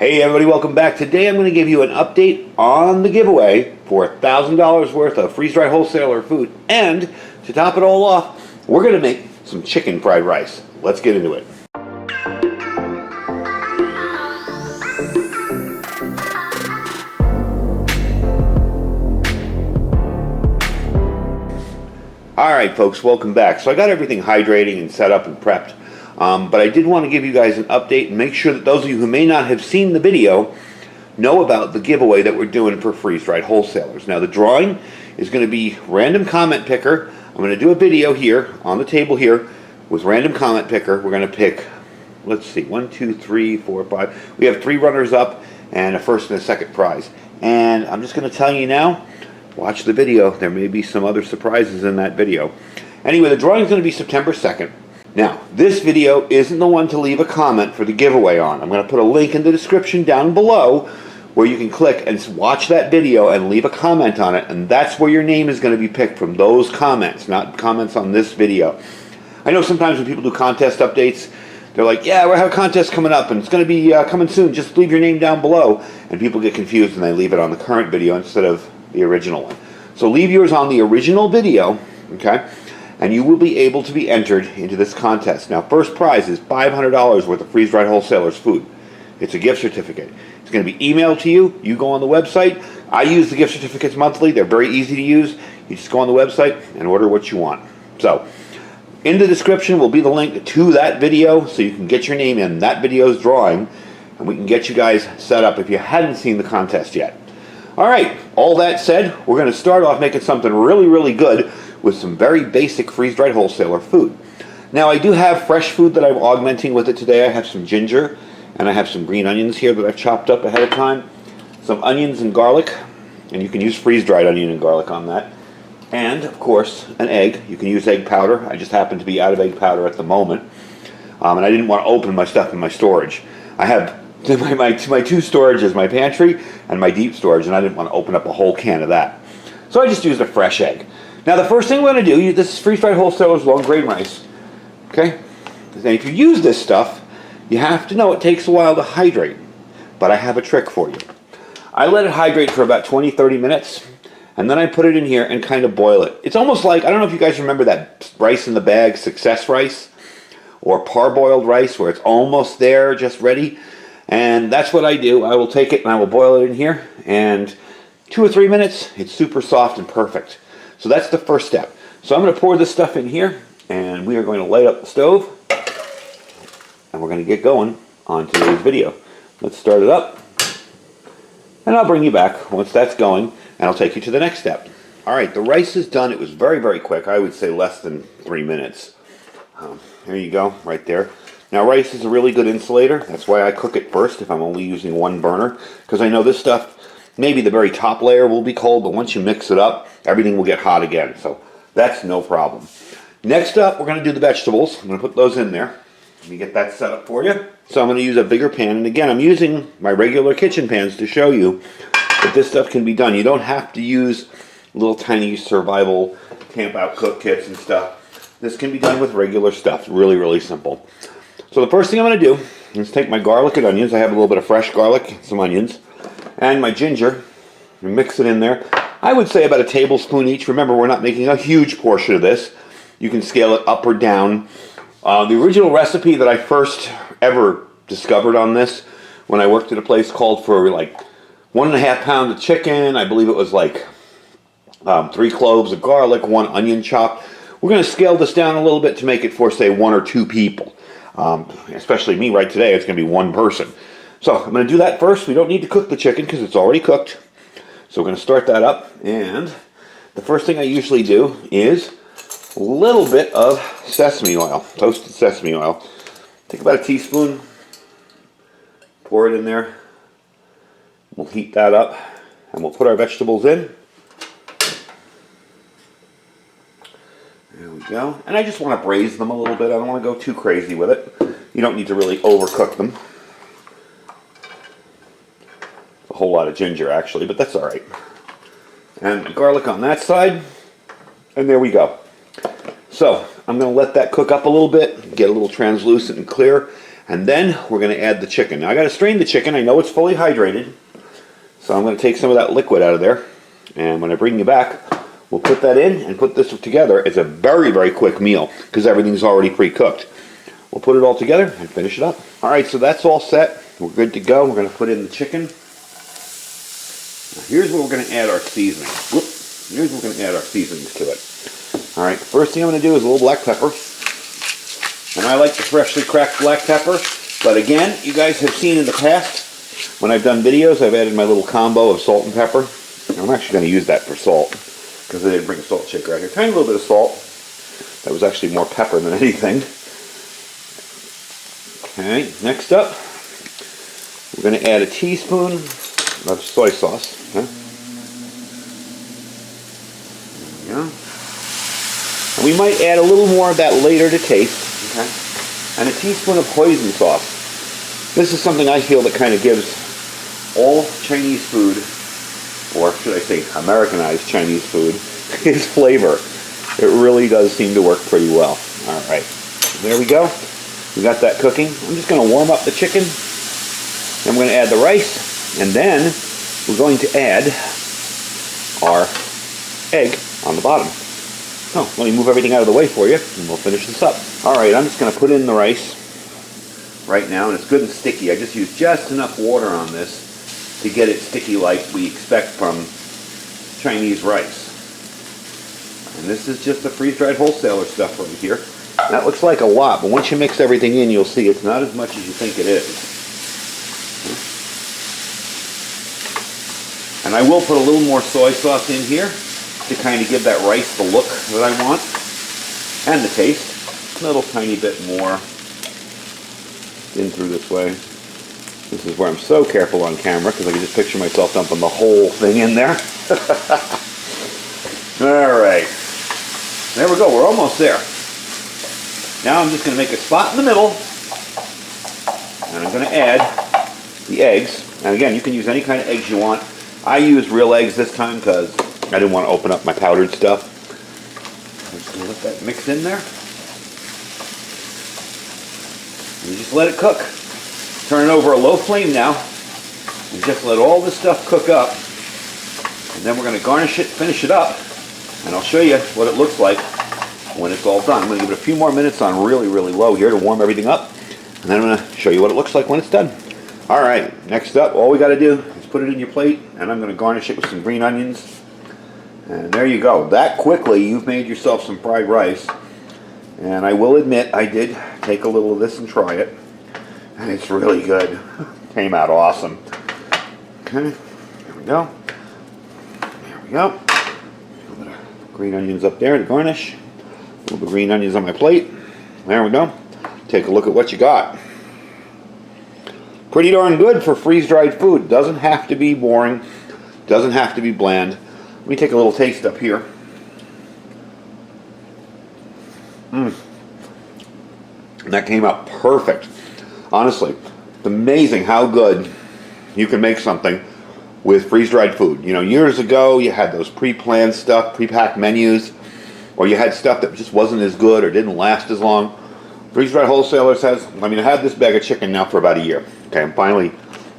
Hey everybody, welcome back. Today I'm going to give you an update on the giveaway for $1,000 worth of freeze-dried wholesaler food. And to top it all off, we're going to make some chicken fried rice. Let's get into it. Alright folks, welcome back. So I got everything hydrating and set up and prepped. But I did want to give you guys an update and make sure that those of you who may not have seen the video know about the giveaway that we're doing for freeze-dried wholesalers. Now the drawing is going to be random comment picker. I'm going to do a video here on the table here with random comment picker. We're going to pick, let's see, 1, 2, 3, 4, 5. We have 3 runners up and a first and a second prize. And I'm just going to tell you now, watch the video. There may be some other surprises in that video. Anyway, the drawing is going to be September 2nd. Now, this video isn't the one to leave a comment for the giveaway on. I'm going to put a link in the description down below where you can click and watch that video and leave a comment on it, and that's where your name is going to be picked from, those comments, not comments on this video. I know sometimes when people do contest updates, they're like, yeah, we have a contest coming up and it's going to be coming soon, just leave your name down below, and people get confused and they leave it on the current video instead of the original one. So leave yours on the original video, okay? And you will be able to be entered into this contest. Now, first prize is $500 worth of freeze-dried wholesalers food. It's a gift certificate. It's going to be emailed to you. You go on the website. I use the gift certificates monthly. They're very easy to use. You just go on the website and order what you want. So, in the description will be the link to that video so you can get your name in that video's drawing, and we can get you guys set up if you hadn't seen the contest yet. All right, all that said, we're going to start off making something really, really good with some very basic freeze-dried wholesaler food. Now, I do have fresh food that I'm augmenting with it today. I have some ginger, and I have some green onions here that I've chopped up ahead of time. Some onions and garlic, and you can use freeze-dried onion and garlic on that. And, of course, an egg. You can use egg powder. I just happen to be out of egg powder at the moment. And I didn't want to open my stuff in my storage. I have my 2 storages, my pantry and my deep storage, and I didn't want to open up a whole can of that. So I just used a fresh egg. Now the first thing we're going to do, this is freeze-dried wholesalers long grain rice. Okay? And if you use this stuff, you have to know it takes a while to hydrate. But I have a trick for you. I let it hydrate for about 20-30 minutes, and then I put it in here and kind of boil it. It's almost like, I don't know if you guys remember that rice in the bag, success rice, or parboiled rice, where it's almost there, just ready. And that's what I do. I will take it and I will boil it in here, and 2 or 3 minutes, it's super soft and perfect. So that's the first step. So I'm going to pour this stuff in here, and we are going to light up the stove, and we're going to get going on today's video. Let's start it up, and I'll bring you back once that's going, and I'll take you to the next step. All right, the rice is done. It was very, very quick. I would say less than 3 minutes. There you go, right there. Now, rice is a really good insulator. That's why I cook it first if I'm only using one burner, because I know this stuff, maybe the very top layer will be cold, but once you mix it up, everything will get hot again. So that's no problem. Next up, we're going to do the vegetables. I'm going to put those in there. Let me get that set up for you. So I'm going to use a bigger pan. And again, I'm using my regular kitchen pans to show you that this stuff can be done. You don't have to use little tiny survival camp out cook kits and stuff. This can be done with regular stuff. Really, really simple. So the first thing I'm going to do is take my garlic and onions. I have a little bit of fresh garlic, some onions, and my ginger, and mix it in there. I would say about a tablespoon each. Remember, we're not making a huge portion of this. You can scale it up or down. The original recipe that I first ever discovered on this, when I worked at a place, called for like 1.5 pounds of chicken. I believe it was like 3 cloves of garlic, 1 onion chopped. We're going to scale this down a little bit to make it for, say, 1 or 2 people. Especially me right today, it's going to be 1 person. So I'm going to do that first. We don't need to cook the chicken because it's already cooked. So we're going to start that up. And the first thing I usually do is a little bit of sesame oil, toasted sesame oil. Take about a teaspoon, pour it in there. We'll heat that up and we'll put our vegetables in. There we go. And I just want to braise them a little bit. I don't want to go too crazy with it. You don't need to really overcook them. A whole lot of ginger actually, but that's all right. And garlic on that side. And there we go. So I'm going to let that cook up a little bit, get a little translucent and clear. And then we're going to add the chicken. Now I got to strain the chicken. I know it's fully hydrated, so I'm going to take some of that liquid out of there. And when I bring you back, we'll put that in and put this together. It's a very, very quick meal because everything's already pre-cooked. We'll put it all together and finish it up. All right, so that's all set. We're good to go. We're going to put in the chicken. Now here's where we're going to add our seasoning. Here's where we're going to add our seasonings to it. All right, first thing I'm going to do is a little black pepper. And I like the freshly cracked black pepper. But again, you guys have seen in the past, when I've done videos, I've added my little combo of salt and pepper. I'm actually going to use that for salt because I didn't bring a salt shaker out here. Tiny little bit of salt. That was actually more pepper than anything. Okay, next up, we're going to add a teaspoon of soy sauce. Okay. There we go. And we might add a little more of that later to taste. Okay. And a teaspoon of hoisin sauce. This is something I feel that kind of gives all Chinese food, or should I say Americanized Chinese food, its flavor. It really does seem to work pretty well. All right, there we go. We got that cooking. I'm just going to warm up the chicken. Then we're going to add the rice. And then we're going to add our egg on the bottom. So let me move everything out of the way for you and we'll finish this up. All right, I'm just going to put in the rice right now. And it's good and sticky. I just used just enough water on this to get it sticky like we expect from Chinese rice. And this is just the freeze-dried wholesaler stuff right here. That looks like a lot, but once you mix everything in, you'll see it's not as much as you think it is. And I will put a little more soy sauce in here to kind of give that rice the look that I want and the taste. A little tiny bit more in through this way. This is where I'm so careful on camera because I can just picture myself dumping the whole thing in there. All right. There we go. We're almost there. Now I'm just going to make a spot in the middle, and I'm going to add the eggs. And again, you can use any kind of eggs you want. I used real eggs this time because I didn't want to open up my powdered stuff. I'm just going to let that mix in there. And just let it cook. Turn it over a low flame now, and just let all this stuff cook up. And then we're going to garnish it, finish it up, and I'll show you what it looks like when it's all done. I'm going to give it a few more minutes on really, really low here to warm everything up. And then I'm going to show you what it looks like when it's done. All right, next up, all we got to do is put it in your plate, and I'm going to garnish it with some green onions. And there you go. That quickly, you've made yourself some fried rice. And I will admit, I did take a little of this and try it. And it's really good. Came out awesome. Okay, there we go. There we go. A little bit of green onions up there to garnish. A little bit of green onions on my plate. There we go. Take a look at what you got. Pretty darn good for freeze-dried food. Doesn't have to be boring. Doesn't have to be bland. Let me take a little taste up here. That came out perfect. Honestly, it's amazing how good you can make something with freeze-dried food. You know, years ago you had those pre-planned stuff, pre-packed menus, or you had stuff that just wasn't as good or didn't last as long. Freeze-dried Wholesalers has, I had this bag of chicken now for about a year. Okay, I'm finally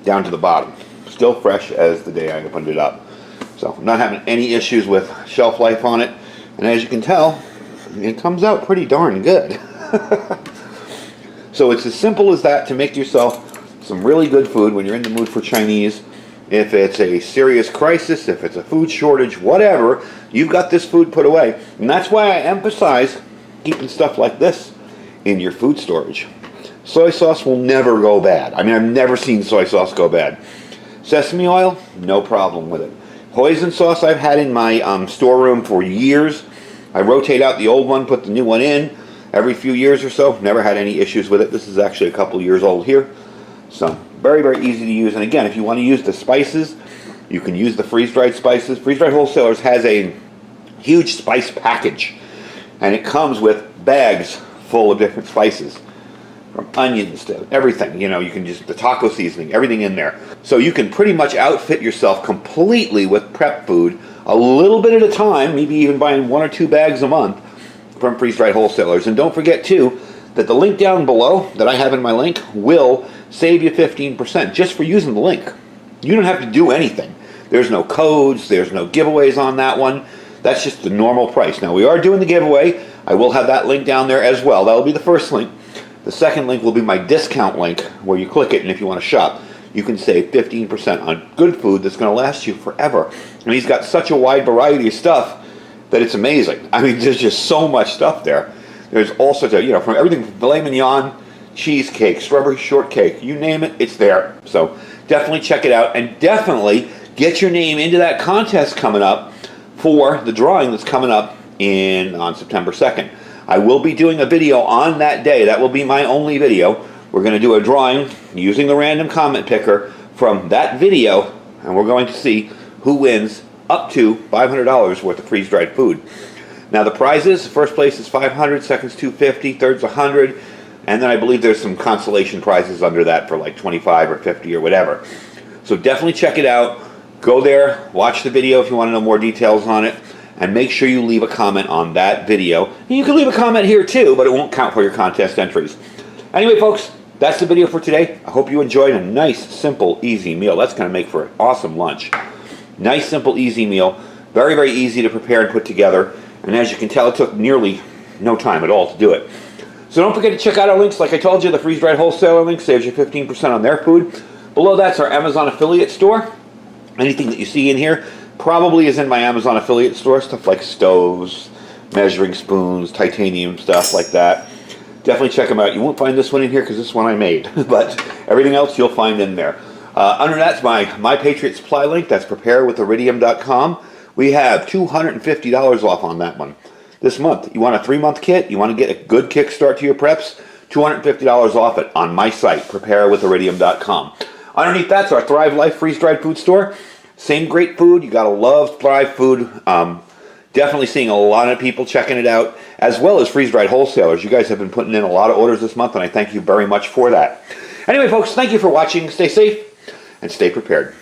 down to the bottom. Still fresh as the day I opened it up. So I'm not having any issues with shelf life on it. And as you can tell, it comes out pretty darn good. So it's as simple as that to make yourself some really good food when you're in the mood for Chinese. If it's a serious crisis, if it's a food shortage, whatever, you've got this food put away. And that's why I emphasize keeping stuff like this in your food storage. Soy sauce will never go bad. I've never seen soy sauce go bad. Sesame oil, no problem with it. Hoisin sauce I've had in my storeroom for years. I rotate out the old one, put the new one in every few years or so. Never had any issues with it. This is actually a couple years old here. So very, very easy to use. And again, if you want to use the spices, you can use the freeze-dried spices. Freeze-dried Wholesalers has a huge spice package. And it comes with bags full of different spices. From onions to everything, you know, you can just, the taco seasoning, everything in there. So you can pretty much outfit yourself completely with prep food, a little bit at a time, maybe even buying 1 or 2 bags a month from Freeze-Dried Wholesalers. And don't forget too, that the link down below that I have in my link will save you 15% just for using the link. You don't have to do anything. There's no codes, there's no giveaways on that one. That's just the normal price. Now, we are doing the giveaway. I will have that link down there as well. That will be the first link. The second link will be my discount link, where you click it, and if you want to shop, you can save 15% on good food that's going to last you forever. And he's got such a wide variety of stuff that it's amazing. I mean, there's just so much stuff there. There's all sorts of, from everything from filet mignon, cheesecake, strawberry shortcake, you name it, it's there. So definitely check it out, and definitely get your name into that contest coming up for the drawing that's coming up on September 2nd. I will be doing a video on that day. That will be my only video. We're going to do a drawing using the random comment picker from that video, and we're going to see who wins up to $500 worth of freeze-dried food. Now, the prizes: first place is $500, second's $250, third's $100, and then I believe there's some consolation prizes under that for like $25 or $50 or whatever. So definitely check it out. Go there, watch the video if you want to know more details on it, and make sure you leave a comment on that video. And you can leave a comment here too, but it won't count for your contest entries. Anyway, folks, that's the video for today. I hope you enjoyed a nice, simple, easy meal. That's going to make for an awesome lunch. Nice, simple, easy meal. Very, very easy to prepare and put together. And as you can tell, it took nearly no time at all to do it. So don't forget to check out our links. Like I told you, the freeze-dried wholesaler link saves you 15% on their food. Below that's our Amazon affiliate store. Anything that you see in here probably is in my Amazon affiliate store. Stuff like stoves, measuring spoons, titanium stuff like that. Definitely check them out. You won't find this one in here because this one I made, but everything else you'll find in there. Under that's my Patriot Supply link. That's prepareWithIridium.com. We have $250 off on that one this month. You want a 3-month kit? You want to get a good kickstart to your preps? $250 off it on my site, preparewithiridium.com. Underneath that's our Thrive Life freeze-dried food store. Same great food. You gotta love Thrive food. Definitely seeing a lot of people checking it out, as well as freeze-dried wholesalers. You guys have been putting in a lot of orders this month, and I thank you very much for that. Anyway, folks, thank you for watching. Stay safe and stay prepared.